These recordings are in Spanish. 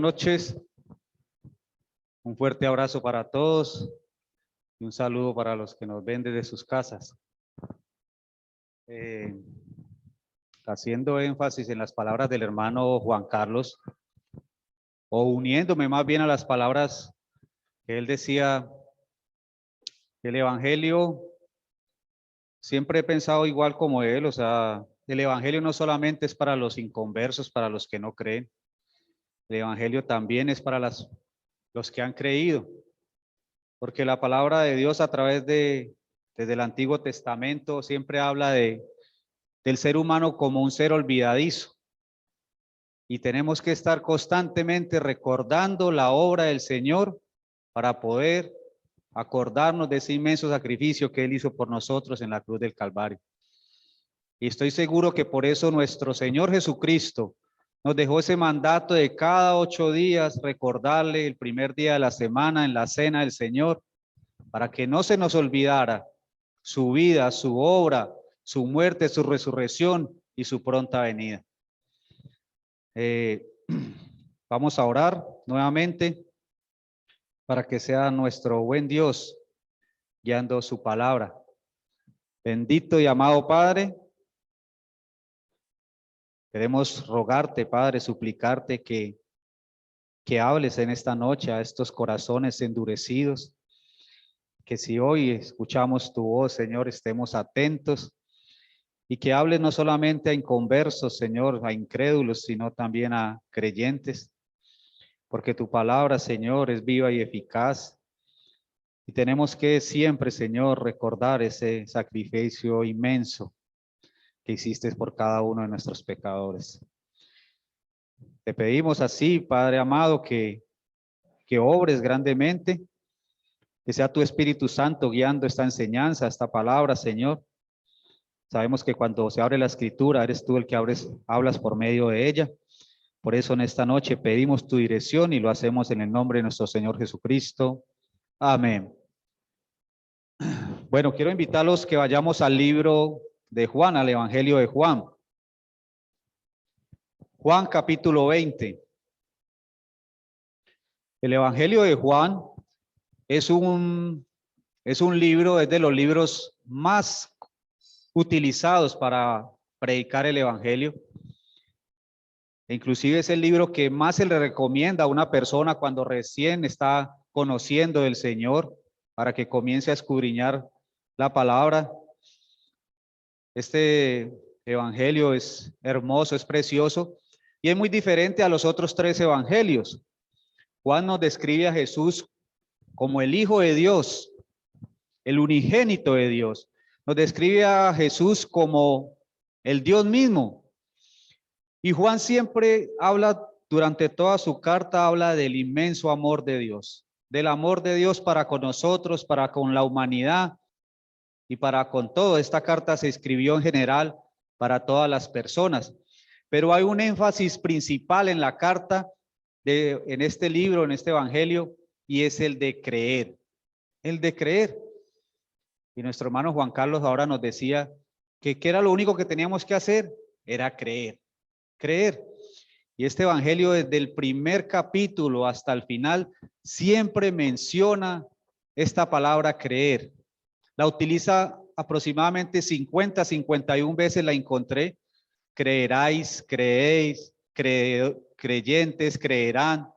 Noches, un fuerte abrazo para todos y un saludo para los que nos ven desde sus casas. Haciendo énfasis en las palabras del hermano Juan Carlos, o uniéndome más bien a las palabras que él decía, el evangelio, siempre he pensado igual como él, o sea, el evangelio no solamente es para los inconversos, para los que no creen, el evangelio también es para los que han creído, porque la palabra de Dios a través desde el Antiguo Testamento siempre habla del ser humano como un ser olvidadizo, y tenemos que estar constantemente recordando la obra del Señor para poder acordarnos de ese inmenso sacrificio que Él hizo por nosotros en la cruz del Calvario. Y estoy seguro que por eso nuestro Señor Jesucristo nos dejó ese mandato de cada 8 días recordarle el primer día de la semana en la cena del Señor, para que no se nos olvidara su vida, su obra, su muerte, su resurrección y su pronta venida. Vamos a orar nuevamente para que sea nuestro buen Dios guiando su palabra. Bendito y amado Padre, queremos rogarte, Padre, suplicarte que hables en esta noche a estos corazones endurecidos, que si hoy escuchamos tu voz, Señor, estemos atentos y que hables no solamente a inconversos, Señor, a incrédulos, sino también a creyentes, porque tu palabra, Señor, es viva y eficaz. Y tenemos que siempre, Señor, recordar ese sacrificio inmenso que hiciste por cada uno de nuestros pecadores. Te pedimos así, Padre amado, que obres grandemente, que sea tu Espíritu Santo guiando esta enseñanza, esta palabra, Señor. Sabemos que cuando se abre la Escritura, eres tú el que hablas por medio de ella. Por eso en esta noche pedimos tu dirección y lo hacemos en el nombre de nuestro Señor Jesucristo. Amén. Bueno, quiero invitarlos que vayamos al libro de Juan, al Evangelio de Juan. Juan capítulo 20. El Evangelio de Juan es un libro, es de los libros más utilizados para predicar el Evangelio. Inclusive es el libro que más se le recomienda a una persona cuando recién está conociendo del Señor, para que comience a escudriñar la palabra. Este evangelio es hermoso, es precioso y es muy diferente a los otros 3 evangelios. Juan nos describe a Jesús como el Hijo de Dios, el unigénito de Dios. Nos describe a Jesús como el Dios mismo. Y Juan siempre habla, durante toda su carta, habla del inmenso amor de Dios, del amor de Dios para con nosotros, para con la humanidad y para con todo. Esta carta se escribió en general para todas las personas, pero hay un énfasis principal en la carta, en este libro, en este evangelio, y es el de creer, el de creer. Y nuestro hermano Juan Carlos ahora nos decía que era lo único que teníamos que hacer, era creer. Creer. Y este evangelio desde el primer capítulo hasta el final siempre menciona esta palabra creer. La utiliza aproximadamente 51 veces, la encontré. Creeráis, creéis, creyentes, creerán,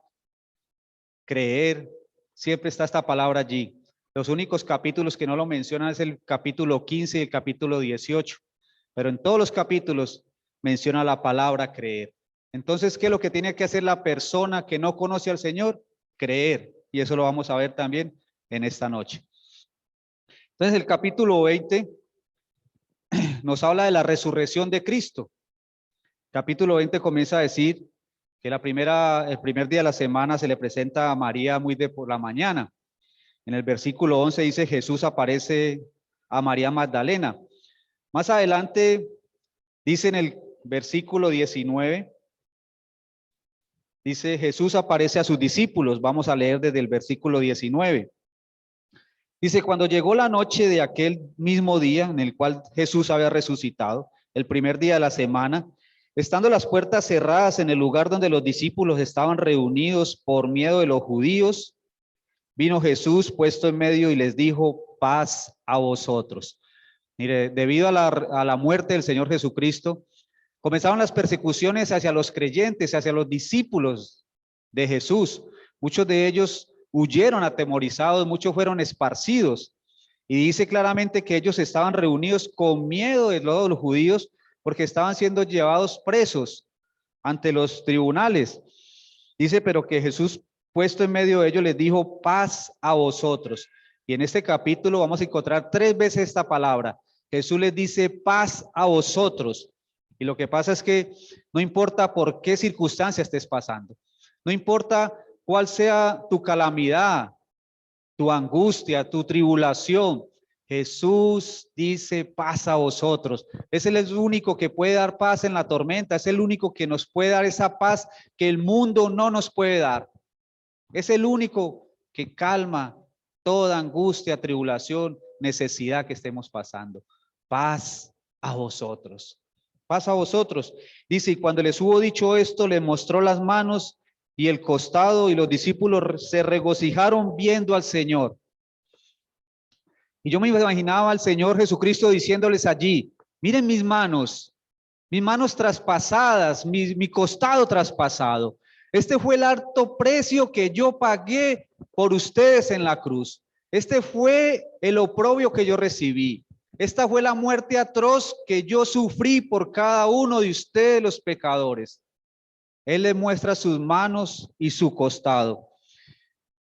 creer. Siempre está esta palabra allí. Los únicos capítulos que no lo mencionan es el capítulo 15 y el capítulo 18. Pero en todos los capítulos menciona la palabra creer. Entonces, ¿qué es lo que tiene que hacer la persona que no conoce al Señor? Creer. Y eso lo vamos a ver también en esta noche. Entonces, el capítulo 20 nos habla de la resurrección de Cristo. Capítulo 20 comienza a decir que el primer día de la semana se le presenta a María muy de por la mañana. En el versículo 11 dice: Jesús aparece a María Magdalena. Más adelante dice en el versículo 19, dice: Jesús aparece a sus discípulos. Vamos a leer desde el versículo 19. Dice: cuando llegó la noche de aquel mismo día en el cual Jesús había resucitado, el primer día de la semana, Estando las puertas cerradas en el lugar donde los discípulos estaban reunidos por miedo de los judíos, vino Jesús puesto en medio y les dijo, paz a vosotros. Mire, debido a la muerte del Señor Jesucristo, comenzaron las persecuciones hacia los creyentes, hacia los discípulos de Jesús. Muchos de ellos huyeron atemorizados, muchos fueron esparcidos. Y dice claramente que ellos estaban reunidos con miedo de los judíos porque estaban siendo llevados presos ante los tribunales. Dice, pero que Jesús, puesto en medio de ellos, les dijo, paz a vosotros. Y en este capítulo vamos a encontrar 3 veces esta palabra. Jesús les dice, paz a vosotros. Y lo que pasa es que no importa por qué circunstancia estés pasando, no importa cuál sea tu calamidad, tu angustia, tu tribulación, Jesús dice paz a vosotros. Es el único que puede dar paz en la tormenta, es el único que nos puede dar esa paz que el mundo no nos puede dar. Es el único que calma toda angustia, tribulación, necesidad que estemos pasando. Paz a vosotros. Paz a vosotros. Dice, y cuando les hubo dicho esto, le mostró las manos y el costado, y los discípulos se regocijaron viendo al Señor. Y yo me imaginaba al Señor Jesucristo diciéndoles allí, miren mis manos traspasadas, mi costado traspasado. Este fue el alto precio que yo pagué por ustedes en la cruz. Este fue el oprobio que yo recibí. Esta fue la muerte atroz que yo sufrí por cada uno de ustedes, los pecadores. Él les muestra sus manos y su costado.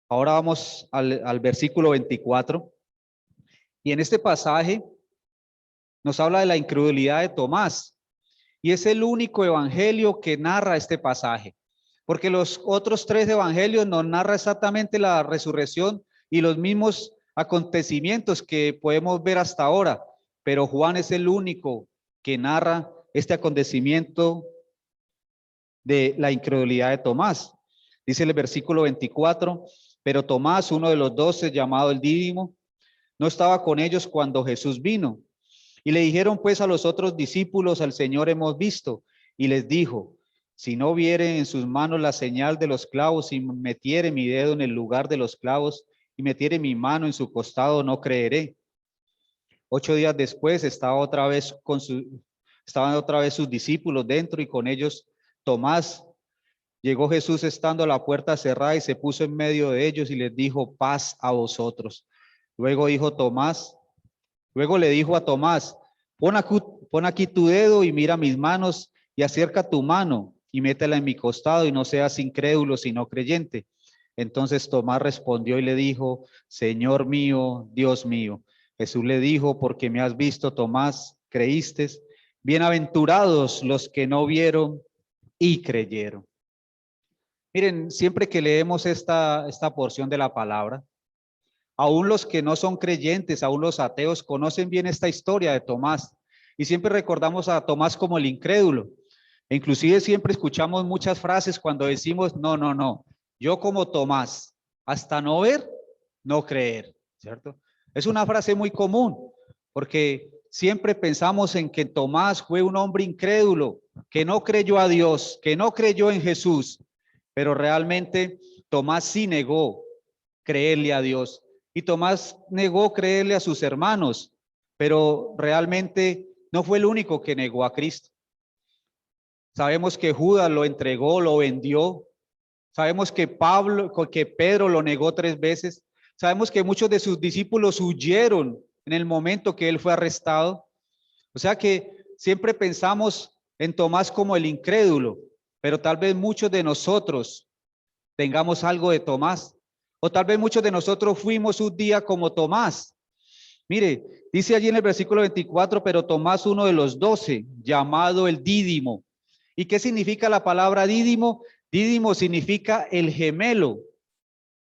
Ahora vamos al versículo 24. Y en este pasaje nos habla de la incredulidad de Tomás. Y es el único evangelio que narra este pasaje. Porque los otros 3 evangelios nos narra exactamente la resurrección y los mismos acontecimientos que podemos ver hasta ahora. Pero Juan es el único que narra este acontecimiento de la incredulidad de Tomás. Dice el versículo 24, pero Tomás, uno de los 12, llamado el Dídimo, no estaba con ellos cuando Jesús vino. Y le dijeron pues a los otros discípulos, al Señor hemos visto. Y les dijo, si no viere en sus manos la señal de los clavos y metiere mi dedo en el lugar de los clavos y metiere mi mano en su costado, no creeré. 8 días después estaban otra vez sus discípulos dentro y con ellos Tomás. Llegó Jesús estando a la puerta cerrada y se puso en medio de ellos y les dijo, paz a vosotros. Luego le dijo a Tomás, pon aquí tu dedo y mira mis manos y acerca tu mano y métela en mi costado y no seas incrédulo sino creyente. Entonces Tomás respondió y le dijo, Señor mío, Dios mío. Jesús le dijo, porque me has visto, Tomás, creíste. Bienaventurados los que no vieron y creyeron. Miren, siempre que leemos esta porción de la palabra, aún los que no son creyentes, aún los ateos, conocen bien esta historia de Tomás. Y siempre recordamos a Tomás como el incrédulo. E inclusive siempre escuchamos muchas frases cuando decimos, no, yo como Tomás, hasta no ver, no creer, ¿cierto? Es una frase muy común, porque siempre pensamos en que Tomás fue un hombre incrédulo, que no creyó a Dios, que no creyó en Jesús, pero realmente Tomás sí negó creerle a Dios. Y Tomás negó creerle a sus hermanos, pero realmente no fue el único que negó a Cristo. Sabemos que Judas lo entregó, lo vendió. Sabemos que Pedro lo negó 3 veces. Sabemos que muchos de sus discípulos huyeron en el momento que él fue arrestado. O sea que siempre pensamos en Tomás como el incrédulo, pero tal vez muchos de nosotros tengamos algo de Tomás. O tal vez muchos de nosotros fuimos un día como Tomás. Mire, dice allí en el versículo 24, pero Tomás, uno de los 12, llamado el Dídimo. ¿Y qué significa la palabra Dídimo? Dídimo significa el gemelo.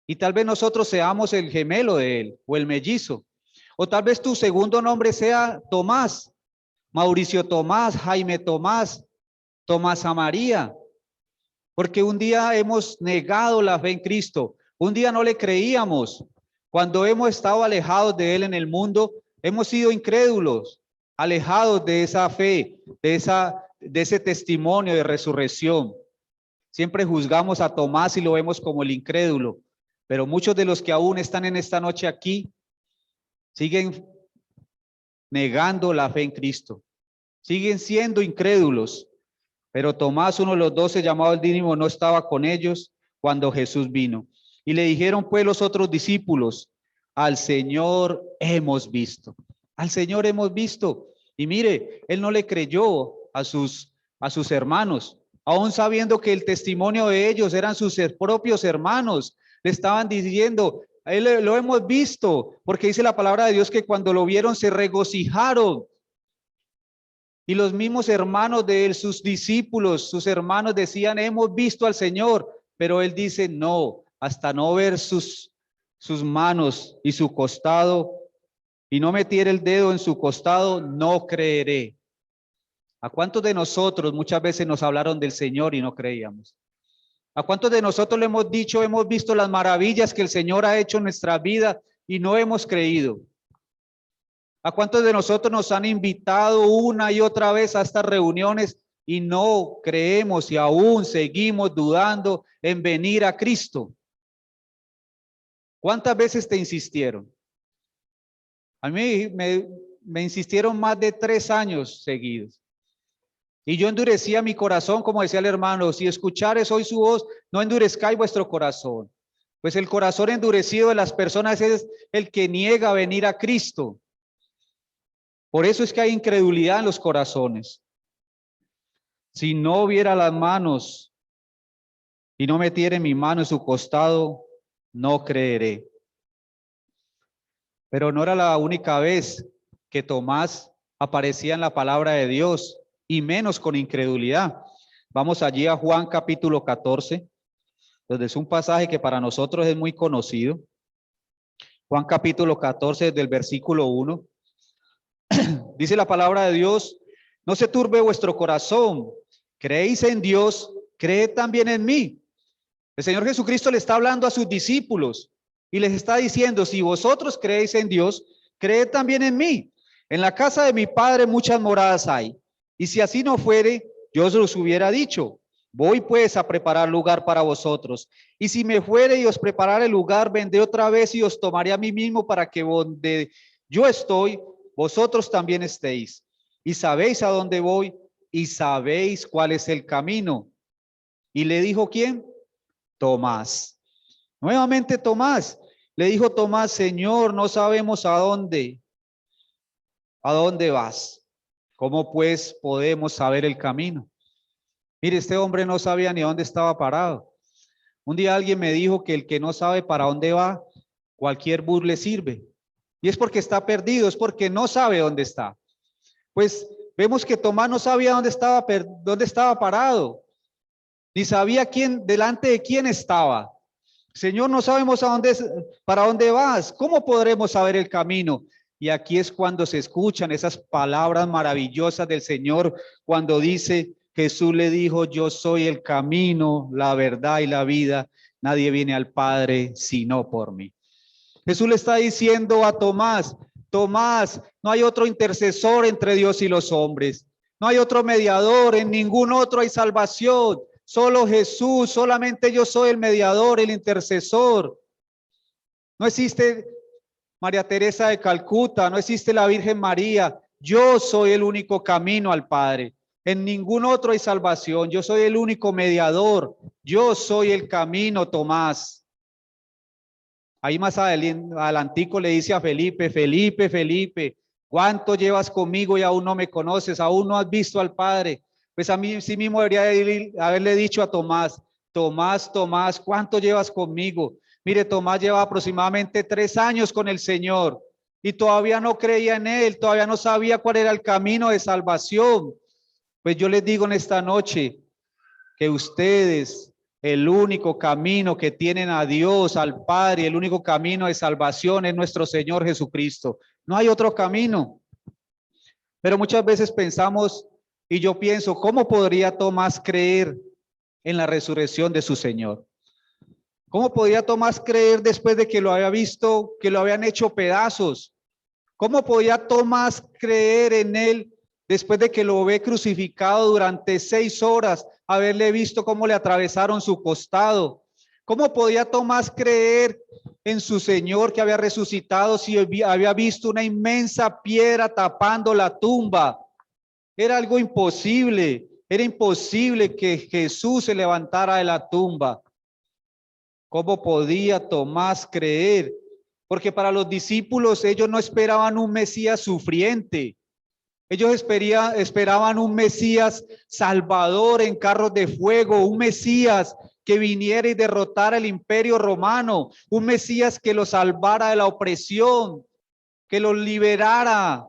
Y tal vez nosotros seamos el gemelo de él o el mellizo. O tal vez tu segundo nombre sea Tomás, Mauricio Tomás, Jaime Tomás, Tomás a María. Porque un día hemos negado la fe en Cristo. Un día no le creíamos. Cuando hemos estado alejados de él en el mundo, hemos sido incrédulos, alejados de esa fe, de esa de ese testimonio de resurrección. Siempre juzgamos a Tomás y lo vemos como el incrédulo, pero muchos de los que aún están en esta noche aquí siguen negando la fe en Cristo, siguen siendo incrédulos. Pero Tomás, uno de los 12 llamado el Dídimo, no estaba con ellos cuando Jesús vino. Y le dijeron pues los otros discípulos: al Señor hemos visto. Al Señor hemos visto. Y mire, él no le creyó a sus hermanos, aún sabiendo que el testimonio de ellos eran sus propios hermanos. Le estaban diciendo: él lo hemos visto, porque dice la palabra de Dios que cuando lo vieron se regocijaron. Y los mismos hermanos de él, sus discípulos, sus hermanos decían: hemos visto al Señor. Pero él dice: no, hasta no ver sus manos y su costado, y no metiera el dedo en su costado, no creeré. ¿A cuántos de nosotros muchas veces nos hablaron del Señor y no creíamos? ¿A cuántos de nosotros le hemos dicho, hemos visto las maravillas que el Señor ha hecho en nuestra vida y no hemos creído? ¿A cuántos de nosotros nos han invitado una y otra vez a estas reuniones y no creemos y aún seguimos dudando en venir a Cristo? ¿Cuántas veces te insistieron? A mí me insistieron más de 3 años seguidos. Y yo endurecía mi corazón, como decía el hermano: si escuchares hoy su voz, no endurezcáis vuestro corazón. Pues el corazón endurecido de las personas es el que niega venir a Cristo. Por eso es que hay incredulidad en los corazones. Si no viera las manos y no metiere mi mano en su costado, no creeré. Pero no era la única vez que Tomás aparecía en la palabra de Dios, y menos con incredulidad. Vamos allí a Juan capítulo 14, donde es un pasaje que para nosotros es muy conocido. Juan capítulo 14, del versículo 1. Dice la palabra de Dios: no se turbe vuestro corazón, creéis en Dios, creed también en mí. El Señor Jesucristo le está hablando a sus discípulos y les está diciendo: si vosotros creéis en Dios, creed también en mí. En la casa de mi Padre muchas moradas hay, y si así no fuere, yo os los hubiera dicho. Voy pues a preparar lugar para vosotros, y si me fuere y os preparare el lugar, vendré otra vez y os tomaré a mí mismo, para que donde yo estoy, vosotros también estéis. Y sabéis a dónde voy, y sabéis cuál es el camino. Y le dijo: ¿quién? Tomás. Nuevamente Tomás. Le dijo Tomás: Señor, no sabemos a dónde vas. ¿Cómo pues podemos saber el camino? Mire, este hombre no sabía ni dónde estaba parado. Un día alguien me dijo que el que no sabe para dónde va, cualquier bus le sirve. Y es porque está perdido, es porque no sabe dónde está. Pues vemos que Tomás no sabía dónde estaba parado, ni sabía delante de quién estaba. Señor, no sabemos para dónde vas. ¿Cómo podremos saber el camino? Y aquí es cuando se escuchan esas palabras maravillosas del Señor, cuando dice: Jesús le dijo: yo soy el camino, la verdad y la vida. Nadie viene al Padre sino por mí. Jesús le está diciendo a Tomás: Tomás, no hay otro intercesor entre Dios y los hombres. No hay otro mediador, en ningún otro hay salvación. Solo Jesús, solamente yo soy el mediador, el intercesor. No existe María Teresa de Calcuta, no existe la Virgen María. Yo soy el único camino al Padre. En ningún otro hay salvación. Yo soy el único mediador. Yo soy el camino, Tomás. Ahí más adelantico le dice a Felipe: Felipe, ¿cuánto llevas conmigo y aún no me conoces? ¿Aún no has visto al Padre? Pues a mí sí mismo debería haberle dicho a Tomás: Tomás, ¿cuánto llevas conmigo? Mire, Tomás lleva aproximadamente 3 años con el Señor y todavía no creía en él, todavía no sabía cuál era el camino de salvación. Pues yo les digo en esta noche que ustedes, el único camino que tienen a Dios, al Padre, el único camino de salvación es nuestro Señor Jesucristo. No hay otro camino. Pero muchas veces pensamos, y yo pienso: ¿cómo podría Tomás creer en la resurrección de su Señor? ¿Cómo podía Tomás creer después de que lo había visto, que lo habían hecho pedazos? ¿Cómo podía Tomás creer en él después de que lo ve crucificado durante 6 horas, haberle visto cómo le atravesaron su costado. ¿Cómo podía Tomás creer en su Señor que había resucitado si había visto una inmensa piedra tapando la tumba? Era algo imposible. Era imposible que Jesús se levantara de la tumba. ¿Cómo podía Tomás creer? Porque para los discípulos ellos no esperaban un Mesías sufriente. Ellos esperaban un Mesías salvador en carros de fuego, un Mesías que viniera y derrotara el imperio romano, un Mesías que los salvara de la opresión, que los liberara.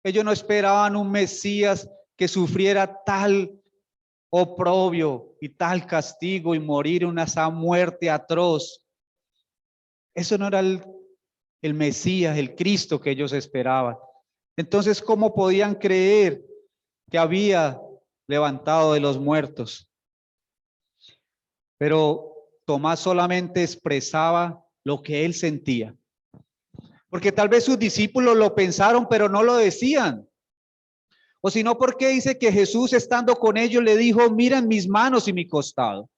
Ellos no esperaban un Mesías que sufriera tal oprobio y tal castigo y morir una muerte atroz. Eso no era el Mesías, el Cristo que ellos esperaban. Entonces, ¿cómo podían creer que había levantado de los muertos? Pero Tomás solamente expresaba lo que él sentía. Porque tal vez sus discípulos lo pensaron, pero no lo decían. O si no, ¿por qué dice que Jesús estando con ellos le dijo, miren mis manos y mi costado?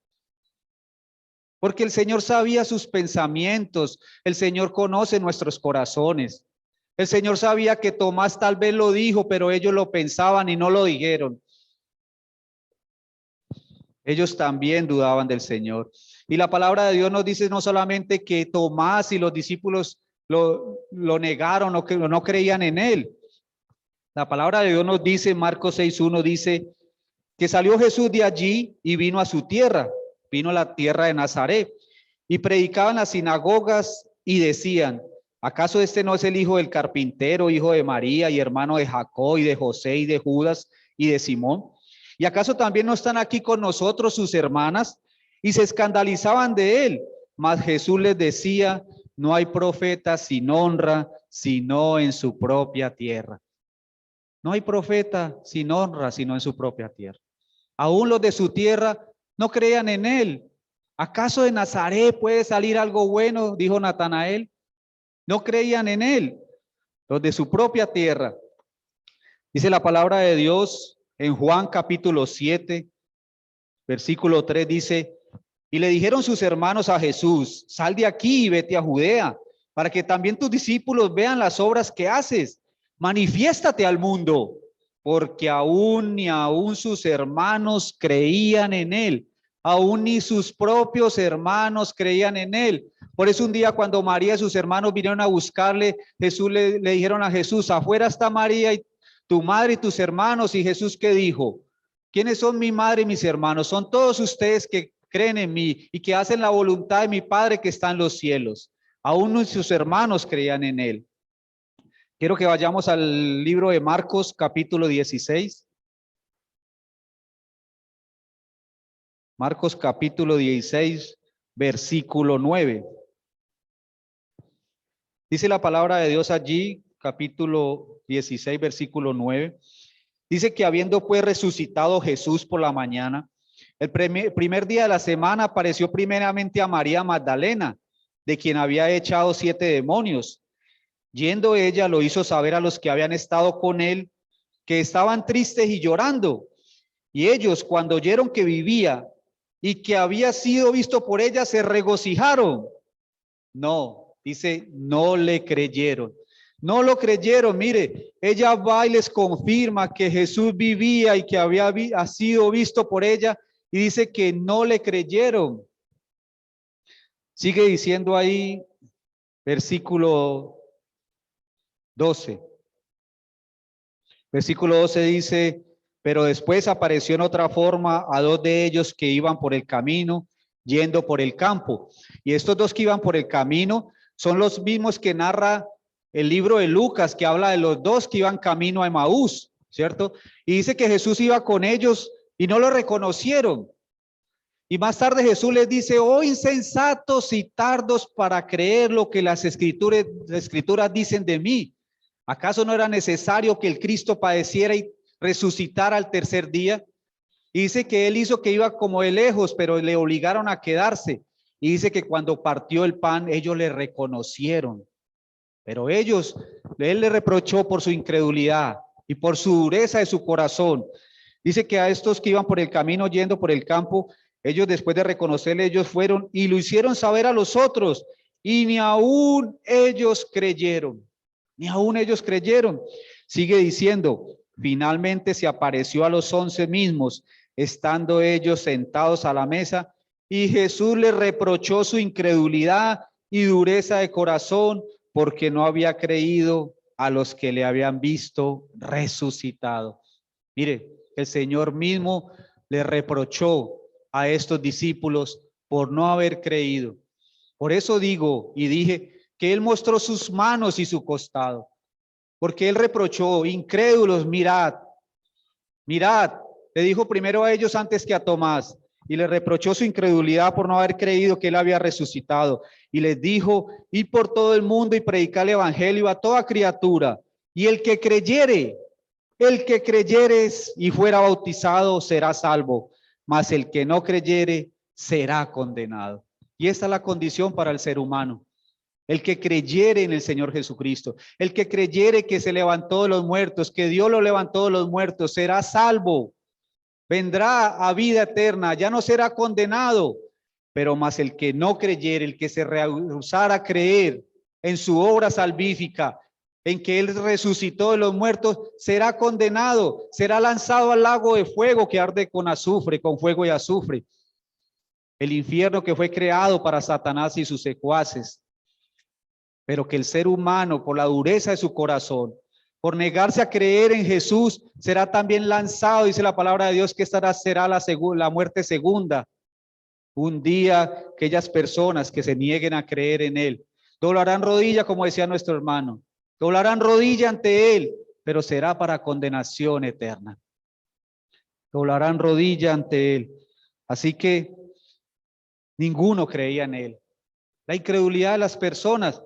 Porque el Señor sabía sus pensamientos, el Señor conoce nuestros corazones. El Señor sabía que Tomás tal vez lo dijo, pero ellos lo pensaban y no lo dijeron. Ellos también dudaban del Señor. Y la palabra de Dios nos dice no solamente que Tomás y los discípulos lo negaron o que no creían en él. La palabra de Dios nos dice, Marcos 6:1 dice que salió Jesús de allí y vino a su tierra, vino a la tierra de Nazaret y predicaba en las sinagogas y decían, ¿acaso este no es el hijo del carpintero, hijo de María y hermano de Jacob y de José y de Judas y de Simón? ¿Y acaso también no están aquí con nosotros sus hermanas? Y se escandalizaban de él. Mas Jesús les decía, no hay profeta sin honra, sino en su propia tierra. No hay profeta sin honra, sino en su propia tierra. Aún los de su tierra no creían en él. ¿Acaso de Nazaret puede salir algo bueno? Dijo Natanael. No creían en él, los de su propia tierra. Dice la palabra de Dios en Juan capítulo 7, versículo 3, dice, y le dijeron sus hermanos a Jesús, sal de aquí y vete a Judea, para que también tus discípulos vean las obras que haces. Manifiéstate al mundo, porque aún ni aún sus hermanos creían en él. Aún ni sus propios hermanos creían en él. Por eso un día cuando María y sus hermanos vinieron a buscarle, Jesús le dijeron a Jesús, afuera está María y tu madre y tus hermanos. Y Jesús, ¿qué dijo? ¿Quiénes son mi madre y mis hermanos? Son todos ustedes que creen en mí y que hacen la voluntad de mi Padre que está en los cielos. Aún no sus hermanos creían en él. Quiero que vayamos al libro de Marcos capítulo 16. Marcos capítulo 16, versículo 9. Dice la palabra de Dios allí, capítulo 16, versículo 9. Dice que habiendo pues resucitado Jesús por la mañana, el primer día de la semana apareció primeramente a María Magdalena, de quien había echado 7 demonios. Yendo ella, lo hizo saber a los que habían estado con él, que estaban tristes y llorando. Y ellos, cuando oyeron que vivía y que había sido visto por ella, se regocijaron. No, dice, no le creyeron. No lo creyeron. Mire, ella va y les confirma que Jesús vivía y que había sido visto por ella, y dice que no le creyeron. Sigue diciendo ahí, versículo 12. Versículo 12 dice, pero después apareció en otra forma a 2 de ellos que iban por el camino, yendo por el campo. Y estos 2 que iban por el camino son los mismos que narra el libro de Lucas, que habla de los 2 que iban camino a Emaús, ¿cierto? Y dice que Jesús iba con ellos y no lo reconocieron. Y más tarde Jesús les dice, oh insensatos y tardos para creer lo que las escrituras dicen de mí. ¿Acaso no era necesario que el Cristo padeciera y resucitara al tercer día? Y dice que él hizo que iba como de lejos, pero le obligaron a quedarse. Y dice que cuando partió el pan, ellos le reconocieron. Pero él le reprochó por su incredulidad. y por su dureza de su corazón. Dice que a estos que iban por el camino yendo por el campo, ellos después de reconocerle, ellos fueron y lo hicieron saber a los otros y ni aún ellos creyeron. Ni aún ellos creyeron. Sigue diciendo, finalmente se apareció a los 11 mismos, estando ellos sentados a la mesa, y Jesús les reprochó su incredulidad y dureza de corazón, porque no había creído a los que le habían visto resucitado. Mire, el Señor mismo le reprochó a estos discípulos por no haber creído. Por eso digo y dije que Él mostró sus manos y su costado, porque Él reprochó, incrédulos, mirad, mirad, le dijo primero a ellos antes que a Tomás, y le reprochó su incredulidad por no haber creído que Él había resucitado, y les dijo, id por todo el mundo y predicar el evangelio a toda criatura, y el que creyere y fuera bautizado será salvo, mas el que no creyere será condenado. Y esta es la condición para el ser humano. El que creyere en el Señor Jesucristo, el que creyere que se levantó de los muertos, que Dios lo levantó de los muertos, será salvo, vendrá a vida eterna, ya no será condenado. Pero más el que no creyere, el que se rehusara a creer en su obra salvífica, en que Él resucitó de los muertos, será condenado, será lanzado al lago de fuego que arde con azufre, con fuego y azufre. El infierno que fue creado para Satanás y sus secuaces. Pero que el ser humano, por la dureza de su corazón, por negarse a creer en Jesús, será también lanzado, dice la palabra de Dios, que esta será la muerte segunda. Un día aquellas personas que se nieguen a creer en Él, doblarán rodilla, como decía nuestro hermano, doblarán rodilla ante Él, pero será para condenación eterna. Doblarán rodilla ante Él. Así que ninguno creía en Él. La incredulidad de las personas.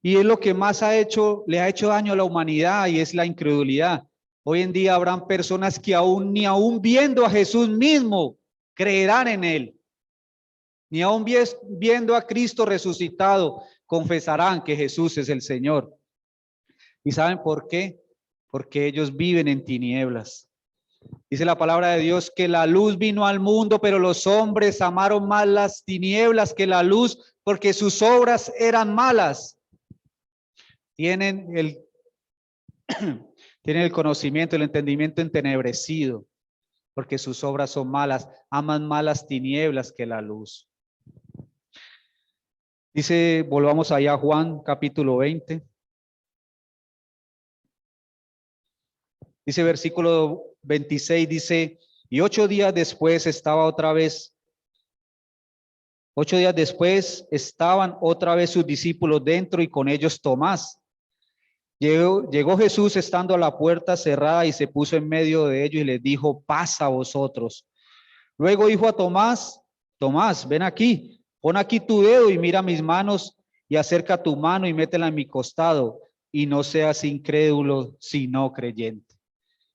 Y es lo que más le ha hecho daño a la humanidad, y es la incredulidad. Hoy en día habrán personas que ni aún viendo a Jesús mismo creerán en Él. Ni aún viendo a Cristo resucitado confesarán que Jesús es el Señor. ¿Y saben por qué? Porque ellos viven en tinieblas. Dice la palabra de Dios que la luz vino al mundo, pero los hombres amaron más las tinieblas que la luz, porque sus obras eran malas. Tienen el conocimiento, el entendimiento entenebrecido, porque sus obras son malas, aman más las tinieblas que la luz. Dice, volvamos allá a Juan capítulo 20. Dice versículo 26, dice, y 8 días después estaban otra vez sus discípulos dentro y con ellos Tomás. Llegó Jesús estando a la puerta cerrada y se puso en medio de ellos y les dijo, paz a vosotros. Luego dijo a Tomás, Tomás, ven aquí, pon aquí tu dedo y mira mis manos, y acerca tu mano y métela en mi costado, y no seas incrédulo, sino creyente.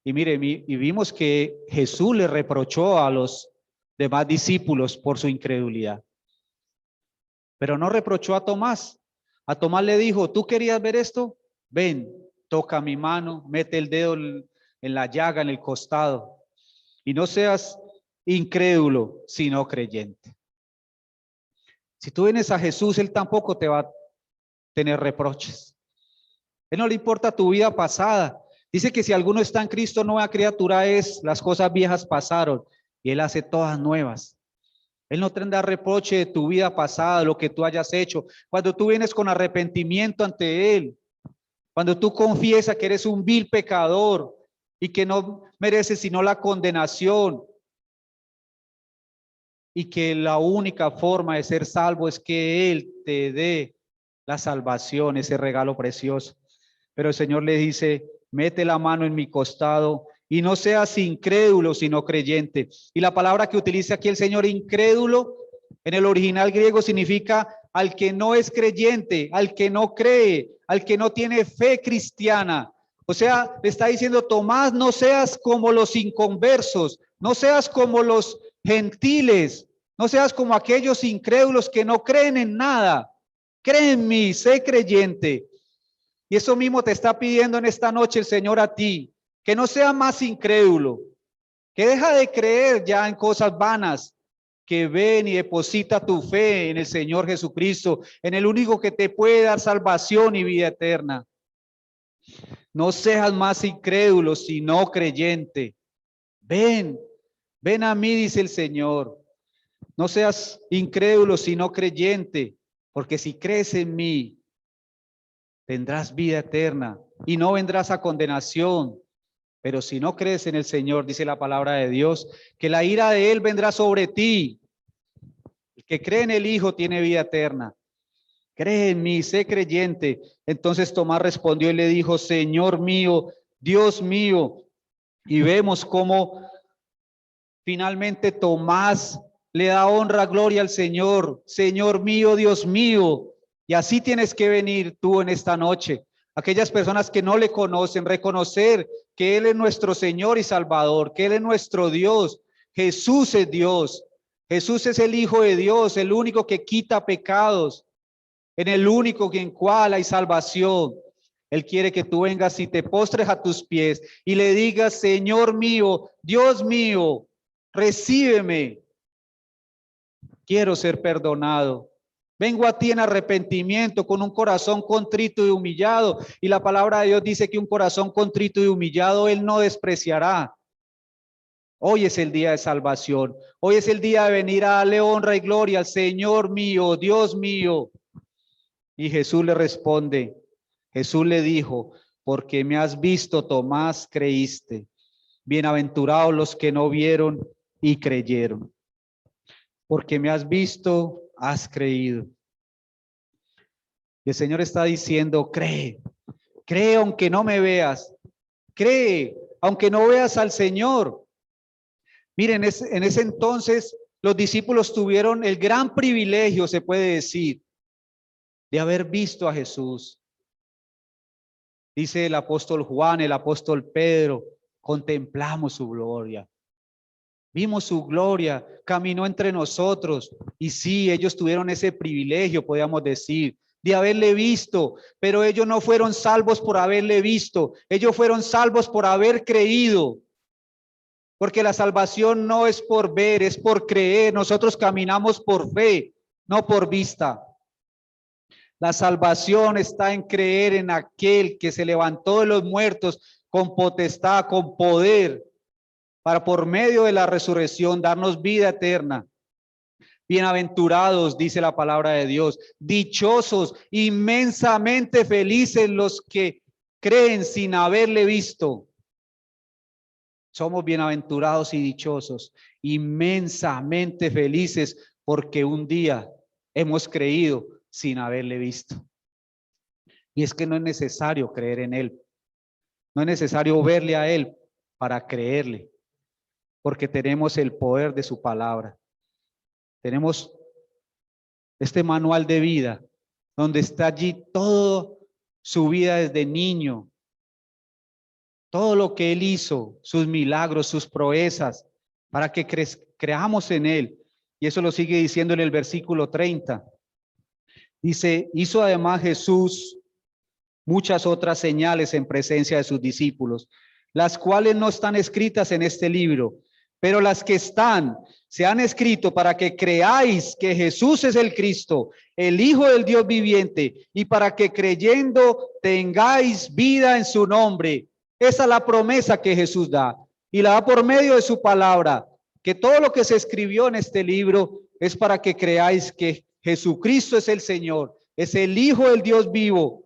Y mire, y vimos que Jesús le reprochó a los demás discípulos por su incredulidad. Pero no reprochó a Tomás. A Tomás le dijo, ¿tú querías ver esto? Ven, toca mi mano, mete el dedo en la llaga, en el costado, y no seas incrédulo, sino creyente. Si tú vienes a Jesús, Él tampoco te va a tener reproches. Él no le importa tu vida pasada. Dice que si alguno está en Cristo, nueva criatura es, las cosas viejas pasaron, y Él hace todas nuevas. Él no tendrá reproche de tu vida pasada, lo que tú hayas hecho. Cuando tú vienes con arrepentimiento ante Él, cuando tú confiesas que eres un vil pecador y que no mereces sino la condenación, y que la única forma de ser salvo es que Él te dé la salvación, ese regalo precioso. Pero el Señor le dice, mete la mano en mi costado y no seas incrédulo, sino creyente. Y la palabra que utiliza aquí el Señor, incrédulo, en el original griego significa al que no es creyente, al que no cree, al que no tiene fe cristiana. O sea, le está diciendo Tomás, no seas como los inconversos, no seas como los gentiles, no seas como aquellos incrédulos que no creen en nada. Cree en mí, sé creyente. Y eso mismo te está pidiendo en esta noche el Señor a ti. que no sea más incrédulo, que deja de creer ya en cosas vanas, que ven y deposita tu fe en el Señor Jesucristo, en el único que te puede dar salvación y vida eterna. No seas más incrédulo, sino creyente. Ven, ven a mí, dice el Señor. No seas incrédulo, sino creyente, porque si crees en mí, tendrás vida eterna y no vendrás a condenación. Pero si no crees en el Señor, dice la palabra de Dios, que la ira de Él vendrá sobre ti. El que cree en el Hijo tiene vida eterna. Cree en mí, sé creyente. Entonces Tomás respondió y le dijo, Señor mío, Dios mío. Y vemos cómo finalmente Tomás le da honra, gloria al Señor. Señor mío, Dios mío. Y así tienes que venir tú en esta noche. Aquellas personas que no le conocen, reconocer que Él es nuestro Señor y Salvador, que Él es nuestro Dios. Jesús es Dios. Jesús es el Hijo de Dios, el único que quita pecados, en el único en cual hay salvación. Él quiere que tú vengas y te postres a tus pies y le digas, Señor mío, Dios mío, recíbeme. Quiero ser perdonado. Vengo a ti en arrepentimiento, con un corazón contrito y humillado. Y la palabra de Dios dice que un corazón contrito y humillado Él no despreciará. Hoy es el día de salvación. Hoy es el día de venir a darle honra y gloria al Señor mío, Dios mío. Y Jesús le responde, Jesús le dijo, porque me has visto, Tomás, creíste. Bienaventurados los que no vieron y creyeron. Porque me has visto, has creído. Y el Señor está diciendo, cree, cree aunque no me veas, cree aunque no veas al Señor. Miren, en ese entonces los discípulos tuvieron el gran privilegio, se puede decir, de haber visto a Jesús. Dice el apóstol Juan, el apóstol Pedro, contemplamos su gloria. Vimos su gloria, caminó entre nosotros. Y sí, ellos tuvieron ese privilegio, podríamos decir, de haberle visto, pero ellos no fueron salvos por haberle visto. Ellos fueron salvos por haber creído. Porque la salvación no es por ver, es por creer. Nosotros caminamos por fe, no por vista. La salvación está en creer en aquel que se levantó de los muertos con potestad, con poder, para por medio de la resurrección darnos vida eterna. Bienaventurados, dice la palabra de Dios, dichosos, inmensamente felices los que creen sin haberle visto. Somos bienaventurados y dichosos, inmensamente felices porque un día hemos creído sin haberle visto. Y es que no es necesario creer en Él. No es necesario verle a Él para creerle, porque tenemos el poder de su palabra. Tenemos este manual de vida, donde está allí toda su vida desde niño, todo lo que Él hizo, sus milagros, sus proezas, para que creamos en Él. Y eso lo sigue diciendo en el versículo 30. Dice, hizo además Jesús muchas otras señales en presencia de sus discípulos, las cuales no están escritas en este libro, pero las que están, se han escrito para que creáis que Jesús es el Cristo, el Hijo del Dios viviente, y para que creyendo tengáis vida en su nombre. Esa es la promesa que Jesús da, y la da por medio de su palabra, que todo lo que se escribió en este libro es para que creáis que Jesucristo es el Señor, es el Hijo del Dios vivo,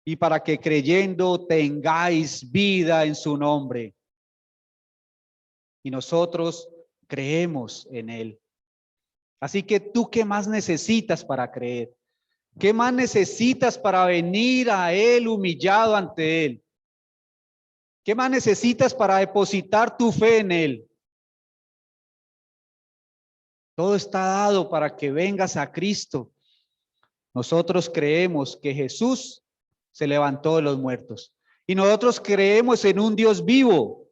y para que creyendo tengáis vida en su nombre. Y nosotros creemos en Él. Así que tú, ¿qué más necesitas para creer? ¿Qué más necesitas para venir a Él humillado ante Él? ¿Qué más necesitas para depositar tu fe en Él? Todo está dado para que vengas a Cristo. Nosotros creemos que Jesús se levantó de los muertos. Y nosotros creemos en un Dios vivo,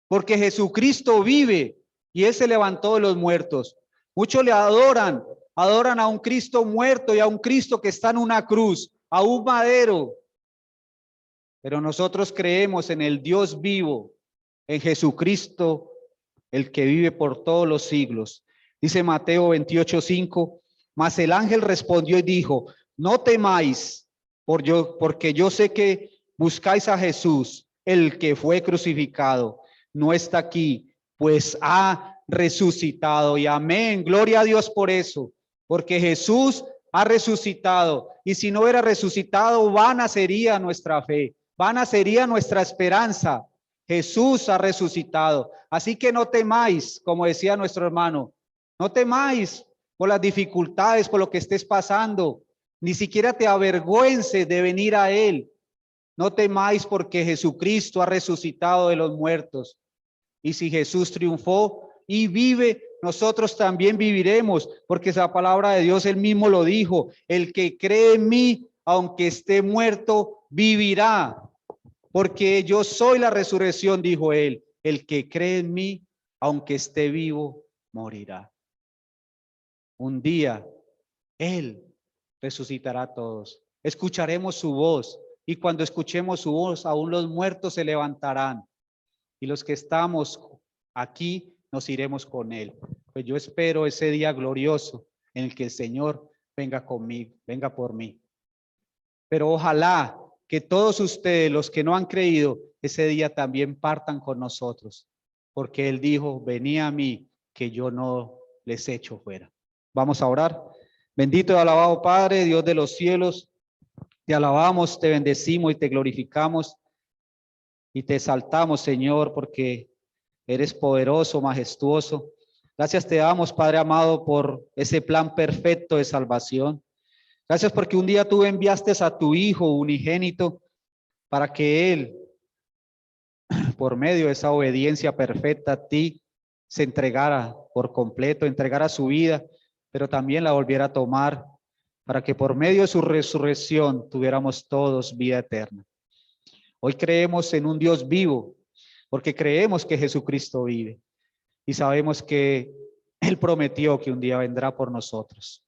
porque Jesucristo vive y Él se levantó de los muertos. Muchos le adoran, adoran a un Cristo muerto y a un Cristo que está en una cruz, a un madero. Pero nosotros creemos en el Dios vivo, en Jesucristo, el que vive por todos los siglos. Dice Mateo 28:5, mas el ángel respondió y dijo, no temáis, porque yo sé que buscáis a Jesús, el que fue crucificado. No está aquí, pues ha resucitado. Y amén, gloria a Dios por eso, porque Jesús ha resucitado. Y si no hubiera resucitado, vana sería nuestra fe, vana sería nuestra esperanza. Jesús ha resucitado. Así que no temáis, como decía nuestro hermano, no temáis por las dificultades, por lo que estés pasando. Ni siquiera te avergüences de venir a Él. No temáis porque Jesucristo ha resucitado de los muertos. Y si Jesús triunfó y vive, nosotros también viviremos, porque esa palabra de Dios, Él mismo lo dijo, el que cree en mí, aunque esté muerto, vivirá. Porque yo soy la resurrección, dijo Él, el que cree en mí, aunque esté vivo, morirá. Un día, Él resucitará a todos. Escucharemos su voz, y cuando escuchemos su voz, aún los muertos se levantarán. Y los que estamos aquí nos iremos con Él. Pues yo espero ese día glorioso en el que el Señor venga conmigo, venga por mí. Pero ojalá que todos ustedes, los que no han creído, ese día también partan con nosotros, porque Él dijo, venid a mí, que yo no les echo fuera. Vamos a orar. Bendito y alabado Padre, Dios de los cielos, te alabamos, te bendecimos y te glorificamos y te exaltamos, Señor, porque eres poderoso, majestuoso. Gracias te damos, Padre amado, por ese plan perfecto de salvación. Gracias porque un día tú enviaste a tu Hijo unigénito para que Él, por medio de esa obediencia perfecta a ti, se entregara por completo, entregara su vida, pero también la volviera a tomar para que por medio de su resurrección tuviéramos todos vida eterna. Hoy creemos en un Dios vivo, porque creemos que Jesucristo vive y sabemos que Él prometió que un día vendrá por nosotros.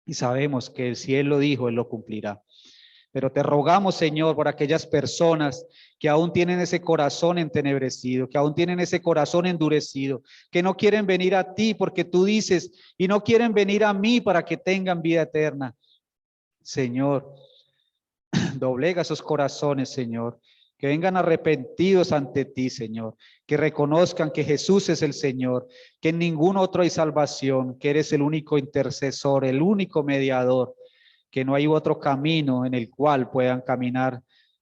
Y sabemos que si Él lo dijo, Él lo cumplirá. Pero te rogamos, Señor, por aquellas personas que aún tienen ese corazón entenebrecido, que aún tienen ese corazón endurecido, que no quieren venir a ti porque tú dices, y no quieren venir a mí para que tengan vida eterna. Señor, doblega esos corazones, Señor, que vengan arrepentidos ante ti, Señor, que reconozcan que Jesús es el Señor, que en ningún otro hay salvación, que eres el único intercesor, el único mediador, que no hay otro camino en el cual puedan caminar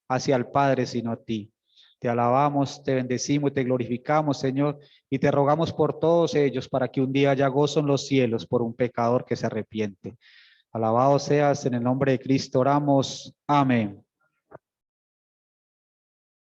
hacia el Padre sino a ti. Te alabamos, te bendecimos y te glorificamos, Señor, y te rogamos por todos ellos para que un día haya gozo en los cielos por un pecador que se arrepiente. Alabado seas, en el nombre de Cristo oramos. Amén.